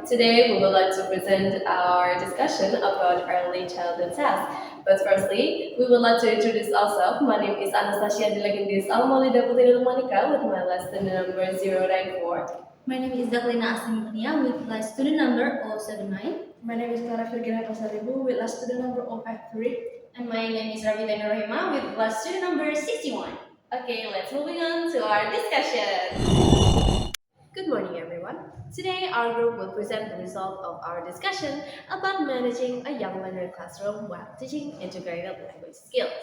Today, we would like to present our discussion about early childhood tasks. But firstly, we would like to introduce ourselves. My name is Anastachia Dilagendhis Almaulida with my lesson number 094. My name is Zaqlina Asti Mughniyah with class student number 079. My name is Klara Virgina Pasaribu with last student number 053. And my name is Rabithah and Rohima with class student number 61. Okay, let's moving on to our discussion. Good morning, everyone. Today, our group will present the result of our discussion about managing a young learner classroom while teaching integrated language skills.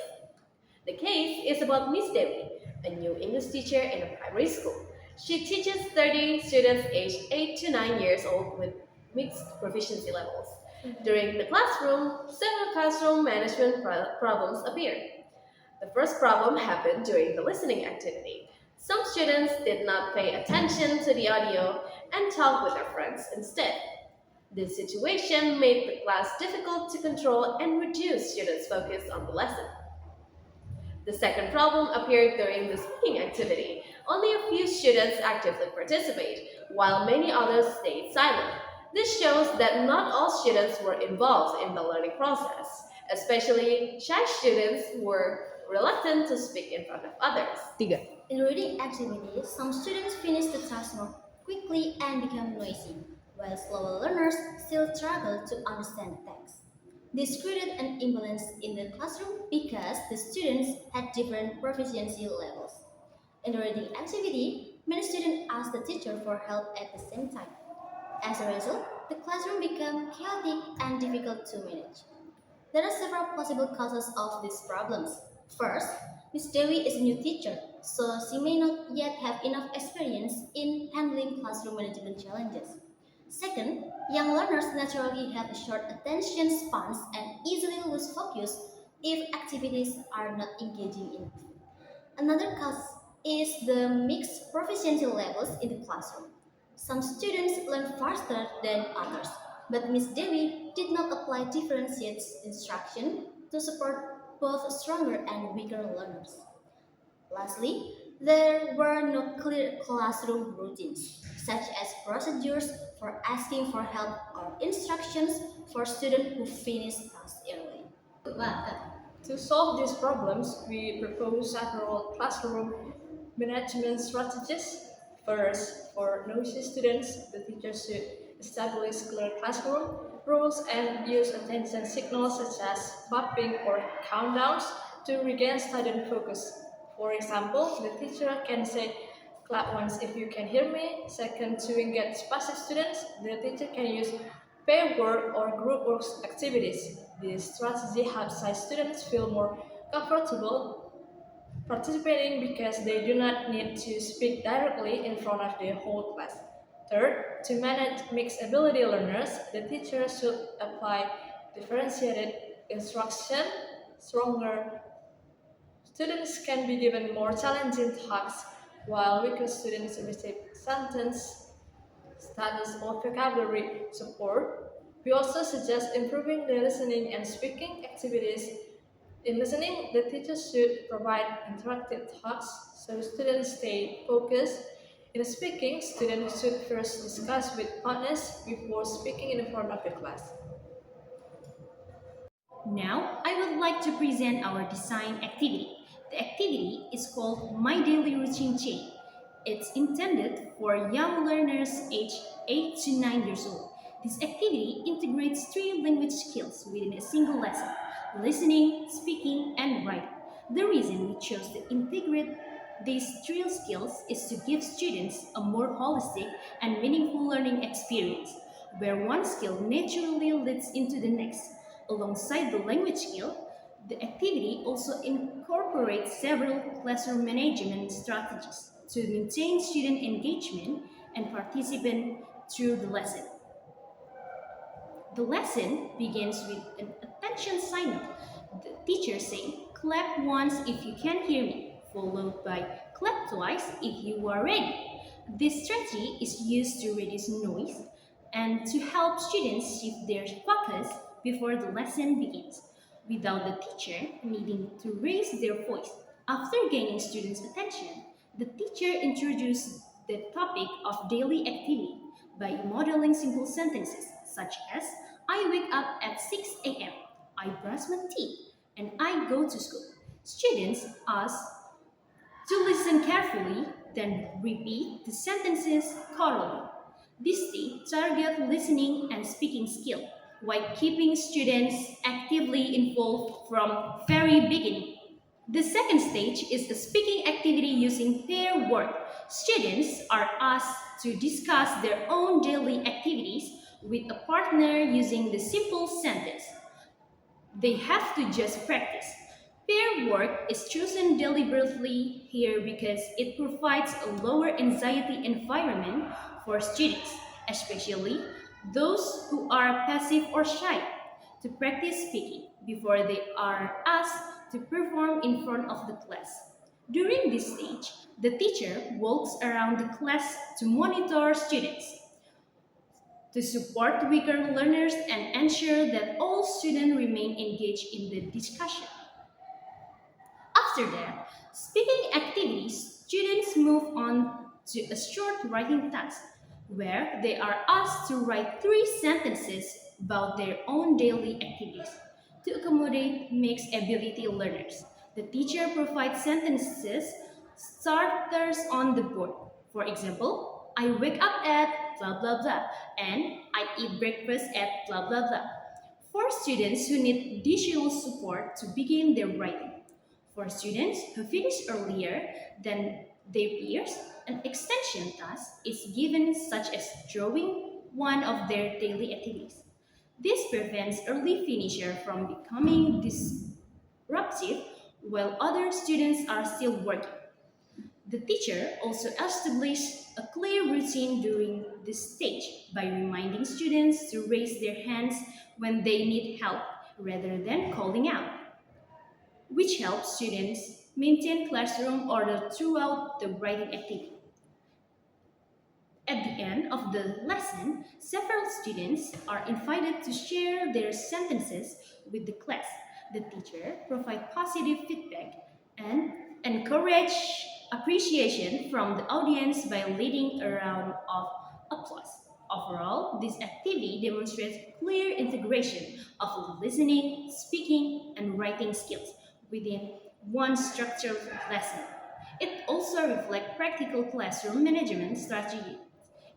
The case is about Miss Devi, a new English teacher in a primary school. She teaches 30 students aged 8 to 9 years old with mixed proficiency levels. During the classroom, several classroom management problems appeared. The first problem happened during the listening activity. Some students did not pay attention to the audio and talked with their friends instead. This situation made the class difficult to control and reduced students' focus on the lesson. The second problem appeared during the speaking activity. Only a few students actively participate, while many others stayed silent. This shows that not all students were involved in the learning process, especially shy students were reluctant to speak in front of others. In reading activities, some students finished the task more quickly and became noisy, while slower learners still struggled to understand the text. This created an imbalance in the classroom because the students had different proficiency levels. In the reading activity, many students asked the teacher for help at the same time. As a result, the classroom became chaotic and difficult to manage. There are several possible causes of these problems. First, Miss Dewi is a new teacher, so she may not yet have enough experience in handling classroom management challenges. Second, young learners naturally have a short attention spans and easily lose focus if activities are not engaging enough. Another cause is the mixed proficiency levels in the classroom. Some students learn faster than others, but Miss Dewi did not apply differentiated instruction to support both stronger and weaker learners. Lastly, there were no clear classroom routines, such as procedures for asking for help or instructions for students who finish tasks early. To solve these problems, we propose several classroom management strategies. First, for noisy students, the teacher should establish clear classroom rules and use attention signals such as clapping or countdowns to regain student focus. For example, the teacher can say, clap once if you can hear me. Second, to engage passive students, the teacher can use pair work or group work activities. This strategy helps shy students feel more comfortable participating because they do not need to speak directly in front of the whole class. Third, to manage mixed ability learners, the teacher should apply differentiated instruction. Stronger students can be given more challenging tasks, while weaker students receive sentence studies or vocabulary support. We also suggest improving the listening and speaking activities. In listening, the teacher should provide interactive tasks so students stay focused. In speaking, students should first discuss with partners before speaking in front of the class. Now, I would like to present our design activity. The activity is called My Daily Routine Chain. It's intended for young learners aged 8 to 9 years old. This activity integrates three language skills within a single lesson: listening, speaking, and writing. The reason we chose to integrate these three skills is to give students a more holistic and meaningful learning experience, where one skill naturally leads into the next. Alongside the language skill, the activity also incorporates several classroom management strategies to maintain student engagement and participation through the lesson. The lesson begins with an attention signal. The teacher saying, clap once if you can hear me, followed by clap twice if you are ready. This strategy is used to reduce noise and to help students shift their focus before the lesson begins, without the teacher needing to raise their voice. After gaining students' attention, the teacher introduced the topic of daily activity. by modeling simple sentences such as I wake up at 6 a.m., I brush my teeth, and I go to school. Students ask to listen carefully, then repeat the sentences thoroughly. This stage targets listening and speaking skill, while keeping students actively involved from very beginning. The second stage is a speaking activity using pair work. Students are asked to discuss their own daily activities with a partner using the simple sentence. They have to just practice. Pair work is chosen deliberately here because it provides a lower anxiety environment for students, especially those who are passive or shy, to practice speaking before they are asked to perform in front of the class. During this stage, the teacher walks around the class to monitor students, to support weaker learners and ensure that all students remain engaged in the discussion. After that, speaking activities, students move on to a short writing task where they are asked to write 3 sentences about their own daily activities to accommodate mixed ability learners. The teacher provides sentences starters on the board. For example, I wake up at blah blah blah and I eat breakfast at blah blah blah. For students who need additional support to begin their writing. For students who finish earlier than their peers, an extension task is given such as drawing one of their daily activities. This prevents early finisher from becoming disruptive while other students are still working. The teacher also established a clear routine during this stage by reminding students to raise their hands when they need help rather than calling out, which helps students maintain classroom order throughout the writing activity. At the end of the lesson, several students are invited to share their sentences with the class. The teacher provides positive feedback and encourage appreciation from the audience by leading a round of applause. Overall, this activity demonstrates clear integration of listening, speaking, and writing skills within one structured lesson. It also reflects practical classroom management strategy,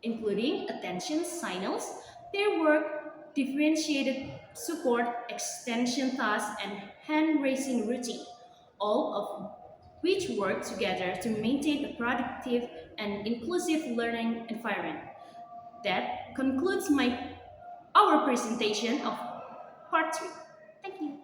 including attention signals, pair work, differentiated support, extension tasks, and hand raising routine, all of which work together to maintain a productive and inclusive learning environment. That concludes our presentation of part 3. Thank you.